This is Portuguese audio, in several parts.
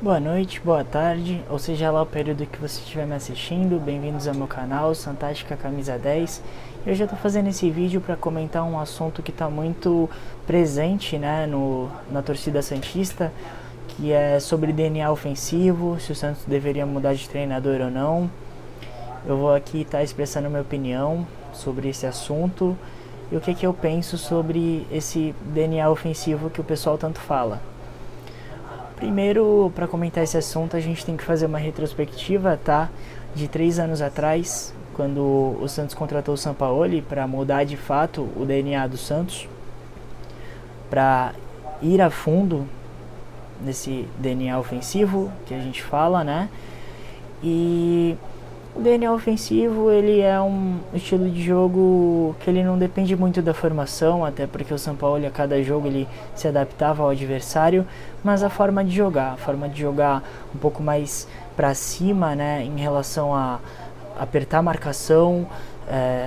Boa noite, boa tarde, ou seja lá o período que você estiver me assistindo, bem-vindos ao meu canal, Fantástica Camisa 10. Eu já estou fazendo esse vídeo para comentar um assunto que está muito presente, né, na torcida santista, que é sobre DNA ofensivo, se o Santos deveria mudar de treinador ou não. Eu vou aqui estar expressando minha opinião sobre esse assunto e o que eu penso sobre esse DNA ofensivo que o pessoal tanto fala. Primeiro, para comentar esse assunto, a gente tem que fazer uma retrospectiva, tá? De 3 anos atrás, quando o Santos contratou o Sampaoli para mudar de fato o DNA do Santos, para ir a fundo nesse DNA ofensivo que a gente fala, né? E o DNA ofensivo, ele é um estilo de jogo que ele não depende muito da formação, até porque o Sampaoli a cada jogo ele se adaptava ao adversário, mas a forma de jogar um pouco mais para cima, né, em relação a apertar a marcação,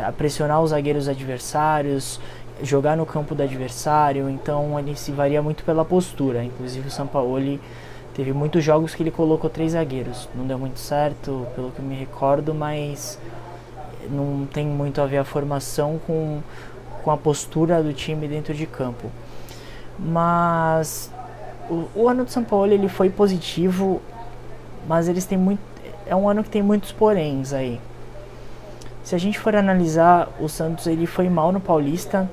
a pressionar os zagueiros adversários, jogar no campo do adversário, então ele se varia muito pela postura. Inclusive o Sampaoli teve muitos jogos que ele colocou 3 zagueiros. Não deu muito certo, pelo que eu me recordo, mas não tem muito a ver a formação com a postura do time dentro de campo. Mas o ano do Sampaoli ele foi positivo, mas é um ano que tem muitos poréns aí. Se a gente for analisar, o Santos ele foi mal no Paulista.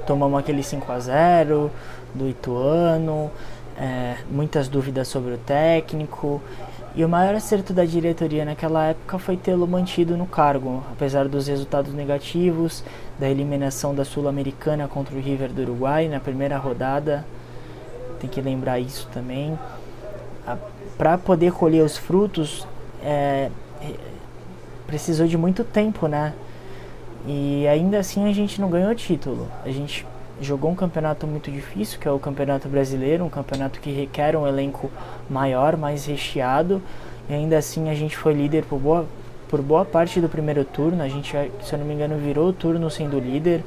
Tomamos aquele 5-0 do Ituano. Muitas dúvidas sobre o técnico, e o maior acerto da diretoria naquela época foi tê-lo mantido no cargo, apesar dos resultados negativos, da eliminação da Sul-Americana contra o River do Uruguai na primeira rodada. Tem que lembrar isso também. Para poder colher os frutos, precisou de muito tempo, né? E ainda assim a gente não ganhou título. A gente jogou um campeonato muito difícil, que é o Campeonato Brasileiro, um campeonato que requer um elenco maior, mais recheado, e ainda assim a gente foi líder por boa parte do primeiro turno. A gente, se eu não me engano, virou o turno sendo líder.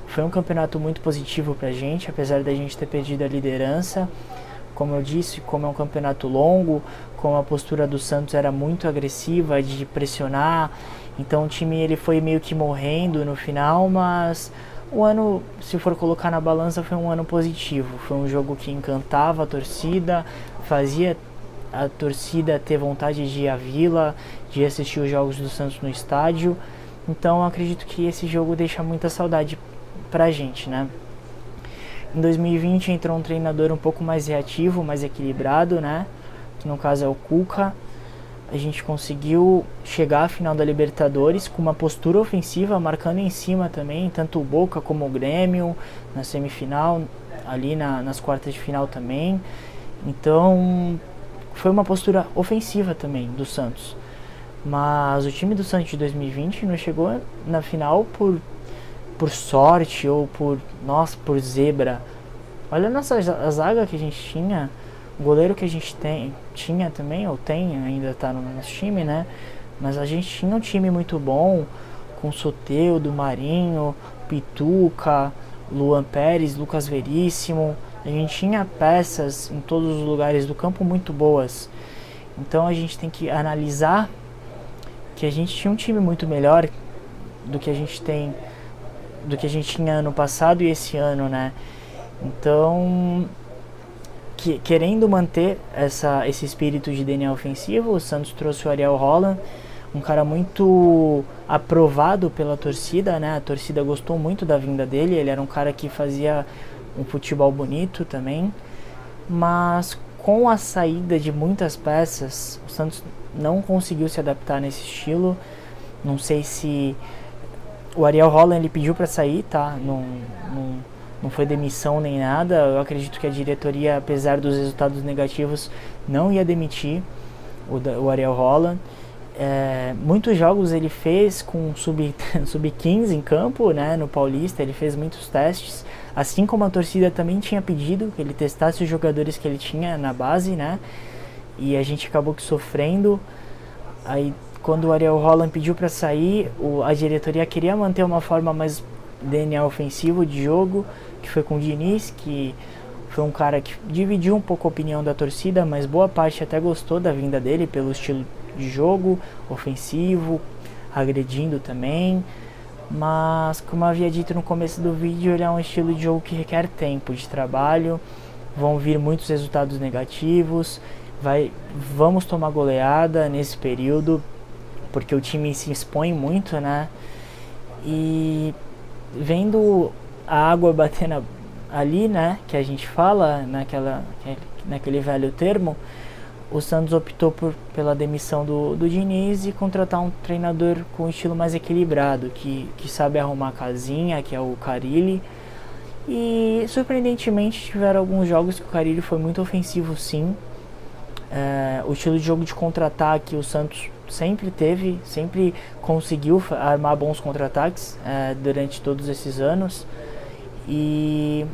Foi um campeonato muito positivo pra gente, apesar da gente ter perdido a liderança. Como eu disse, como é um campeonato longo, como a postura do Santos era muito agressiva, de pressionar, então o time ele foi meio que morrendo no final, mas o ano, se for colocar na balança, foi um ano positivo. Foi um jogo que encantava a torcida, fazia a torcida ter vontade de ir à Vila, de assistir os jogos do Santos no estádio. Então eu acredito que esse jogo deixa muita saudade pra gente, né? Em 2020 entrou um treinador um pouco mais reativo, mais equilibrado, né? Que no caso é o Cuca. A gente conseguiu chegar à final da Libertadores com uma postura ofensiva, marcando em cima também, tanto o Boca como o Grêmio, na semifinal, ali nas quartas de final também. Então, foi uma postura ofensiva também do Santos. Mas o time do Santos de 2020 não chegou na final por sorte ou por zebra. Olha a nossa zaga que a gente tinha. O goleiro que a gente tinha também, ou tem, ainda tá no nosso time, né? Mas a gente tinha um time muito bom, com Soteldo, Marinho, Pituca, Luan Pérez, Lucas Veríssimo. A gente tinha peças em todos os lugares do campo muito boas. Então a gente tem que analisar que a gente tinha um time muito melhor do que a gente tinha ano passado e esse ano, né? Então, querendo manter esse espírito de DNA ofensivo, o Santos trouxe o Ariel Holland, um cara muito aprovado pela torcida, né? A torcida gostou muito da vinda dele. Ele era um cara que fazia um futebol bonito também, mas com a saída de muitas peças, o Santos não conseguiu se adaptar nesse estilo. Não sei se o Ariel Holland ele pediu para sair, tá? Não foi demissão nem nada. Eu acredito que a diretoria, apesar dos resultados negativos, não ia demitir o Ariel Holland. Muitos jogos ele fez com sub-15 em campo, né, no Paulista. Ele fez muitos testes, assim como a torcida também tinha pedido que ele testasse os jogadores que ele tinha na base, né, e a gente acabou que sofrendo. Aí quando o Ariel Holland pediu para sair, a diretoria queria manter uma forma mais DNA ofensivo de jogo, que foi com o Diniz, que Foi um cara que dividiu um pouco a opinião da torcida, mas boa parte até gostou da vinda dele pelo estilo de jogo, ofensivo, agredindo também. Mas, como eu havia dito no começo do vídeo, ele é um estilo de jogo que requer tempo de trabalho, vão vir muitos resultados negativos, vamos tomar goleada nesse período, porque o time se expõe muito, né? E vendo a água batendo ali, né, que a gente fala, naquele velho termo, o Santos optou pela demissão do Diniz e contratar um treinador com um estilo mais equilibrado, que sabe arrumar a casinha, que é o Carille. E surpreendentemente tiveram alguns jogos que o Carille foi muito ofensivo, sim. O estilo de jogo de contra-ataque o Santos sempre teve, sempre conseguiu armar bons contra-ataques durante todos esses anos. E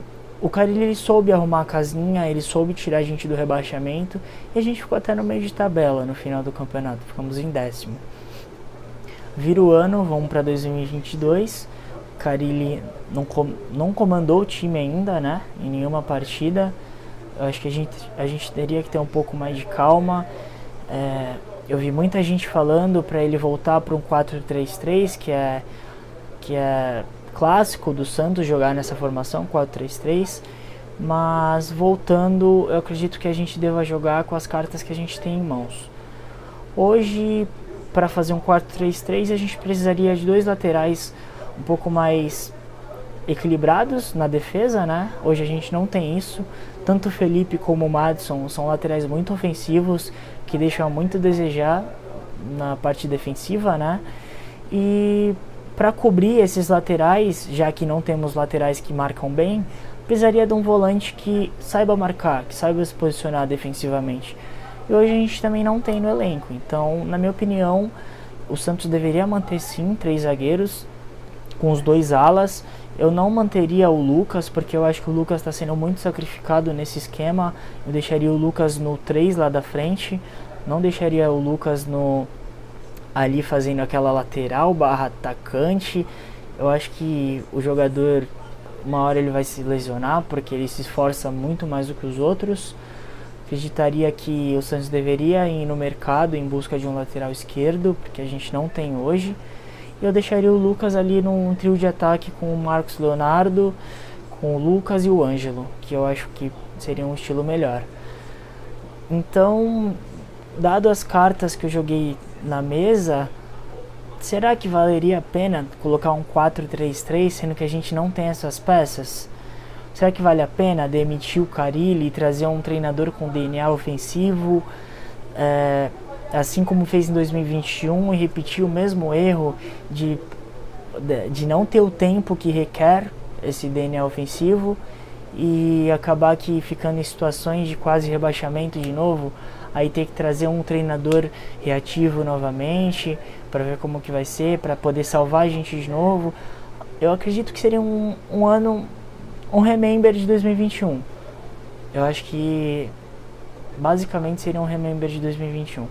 o Carille, ele soube arrumar a casinha, ele soube tirar a gente do rebaixamento, e a gente ficou até no meio de tabela no final do campeonato, ficamos em 10º. Vira o ano, vamos para 2022, o Carille não comandou o time ainda, né, em nenhuma partida. Eu acho que a gente teria que ter um pouco mais de calma. Eu vi muita gente falando para ele voltar para um 4-3-3, que é clássico do Santos jogar nessa formação 4-3-3, mas voltando, eu acredito que a gente deva jogar com as cartas que a gente tem em mãos. Hoje, para fazer um 4-3-3, a gente precisaria de dois laterais um pouco mais equilibrados na defesa, né? Hoje a gente não tem isso. Tanto o Felipe como o Madison são laterais muito ofensivos, que deixam muito a desejar na parte defensiva, né? E para cobrir esses laterais, já que não temos laterais que marcam bem, precisaria de um volante que saiba marcar, que saiba se posicionar defensivamente. E hoje a gente também não tem no elenco. Então, na minha opinião, o Santos deveria manter sim 3 zagueiros com os 2 alas. Eu não manteria o Lucas, porque eu acho que o Lucas está sendo muito sacrificado nesse esquema. Eu deixaria o Lucas no 3 lá da frente, não deixaria o Lucas ali fazendo aquela lateral barra atacante. Eu acho que o jogador, uma hora ele vai se lesionar, porque ele se esforça muito mais do que os outros. Acreditaria que o Santos deveria ir no mercado em busca de um lateral esquerdo, porque a gente não tem hoje. E eu deixaria o Lucas ali num trio de ataque com o Marcos Leonardo, com o Lucas e o Ângelo, que eu acho que seria um estilo melhor. Então, dado as cartas que eu joguei na mesa, será que valeria a pena colocar um 4-3-3, sendo que a gente não tem essas peças? Será que vale a pena demitir o Carille e trazer um treinador com DNA ofensivo, assim como fez em 2021, e repetir o mesmo erro de não ter o tempo que requer esse DNA ofensivo e acabar aqui ficando em situações de quase rebaixamento de novo? Aí ter que trazer um treinador reativo novamente para ver como que vai ser, para poder salvar a gente de novo. Eu acredito que seria um ano, um remember de 2021. Eu acho que basicamente seria um remember de 2021.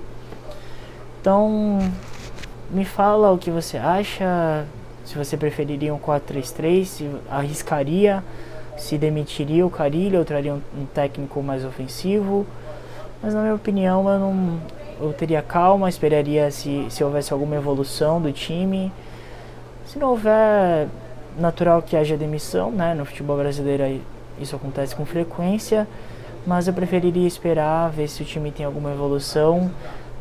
Então, me fala o que você acha, se você preferiria um 4-3-3, se arriscaria, se demitiria o Carille ou traria um técnico mais ofensivo. Mas na minha opinião eu teria calma, esperaria se houvesse alguma evolução do time. Se não houver, natural que haja demissão, né? No futebol brasileiro isso acontece com frequência, mas eu preferiria esperar, ver se o time tem alguma evolução,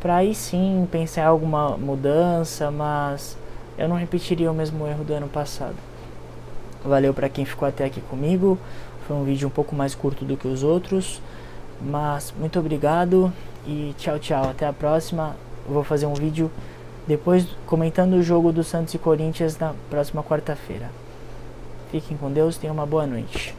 para aí sim pensar em alguma mudança, mas eu não repetiria o mesmo erro do ano passado. Valeu para quem ficou até aqui comigo, foi um vídeo um pouco mais curto do que os outros. Mas muito obrigado e tchau, tchau. Até a próxima. Eu vou fazer um vídeo depois comentando o jogo do Santos e Corinthians na próxima quarta-feira. Fiquem com Deus, tenham uma boa noite.